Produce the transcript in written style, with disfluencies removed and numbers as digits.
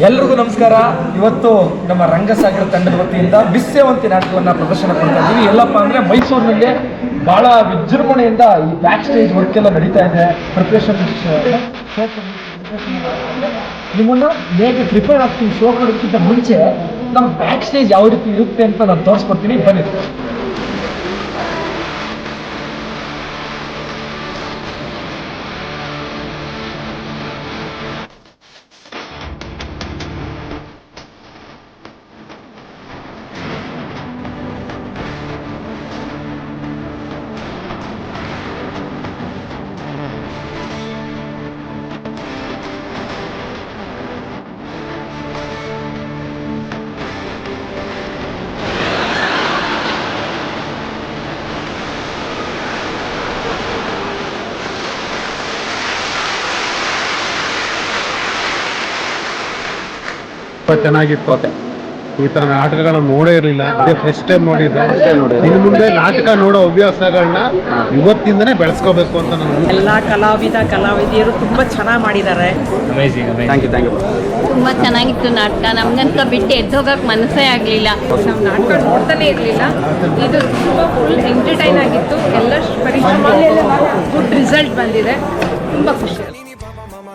ಎಲ್ರಿಗೂ ನಮಸ್ಕಾರ. ಇವತ್ತು ನಮ್ಮ ರಂಗಸಾಗರ ತಂಡದ ವತಿಯಿಂದ ಬಿಸ್ಸೇವಂತಿ ನಾಟಕವನ್ನು ಪ್ರದರ್ಶನ ಕೊಡ್ತಾ ಇದ್ದೀವಿ. ಎಲ್ಲಪ್ಪ ಅಂದರೆ ಮೈಸೂರಿನಲ್ಲಿ ಭಾಳ ವಿಜೃಂಭಣೆಯಿಂದ ಈ ಬ್ಯಾಕ್ ಸ್ಟೇಜ್ ವರ್ಕ್ ಎಲ್ಲ ನಡೀತಾ ಇದೆ. ಪ್ರಿಪ್ರೇಷನ್ ನಿಮ್ಮನ್ನು ಹೇಗೆ ಪ್ರಿಪೇರ್ ಆಗ್ತೀವಿ ಶೋ ಕೊಡೋದಕ್ಕಿಂತ ಮುಂಚೆ ನಮ್ಮ ಬ್ಯಾಕ್ ಸ್ಟೇಜ್ ಯಾವ ರೀತಿ ಇರುತ್ತೆ ಅಂತ ನಾನು ತೋರಿಸ್ಕೊಡ್ತೀನಿ, ಬನ್ನಿ. ಚೆನ್ನಾಗಿತ್ತು. ಈ ತರ ನಾಟಕಗಳನ್ನ ನೋಡೇ ಇರಲಿಲ್ಲ, ಅದೇ ಫಸ್ಟ್ ಟೈಮ್ ನೋಡಿದ್ದೆ. ಇನ್ನು ಮುಂದೆ ನಾಟಕ ನೋಡೋ ಹವ್ಯಾಸಗಳನ್ನ ಇವತ್ತಿಂದನೇ ಬೆಳೆಸ್ಕೋಬೇಕು ಅಂತ ನಾನು. ಎಲ್ಲ ಕಲಾವಿದಿಯರು ತುಂಬ ಚೆನ್ನಾಗಿ ಮಾಡಿದ್ದಾರೆ. Thank you. ತುಂಬ ಚೆನ್ನಾಗಿತ್ತು ನಾಟಕ. ನಮ್ಗಂತ ಬಿಟ್ಟು ಎದ್ದೋಗಕ್ಕೆ ಮನಸ್ಸೇ ಆಗಲಿಲ್ಲ. ನಾವು ನಾಟಕ ನೋಡ್ತಾನೆ ಇರಲಿಲ್ಲ. ಇದು ತುಂಬ ಫುಲ್ ಎಂಟರ್ಟೈನ್ ಆಗಿತ್ತು. ಎಲ್ಲ ಪರಿಶ್ರಮ ಗುಡ್ ರಿಸಲ್ಟ್ ಬಂದಿದೆ. ತುಂಬ ಖುಷಿ.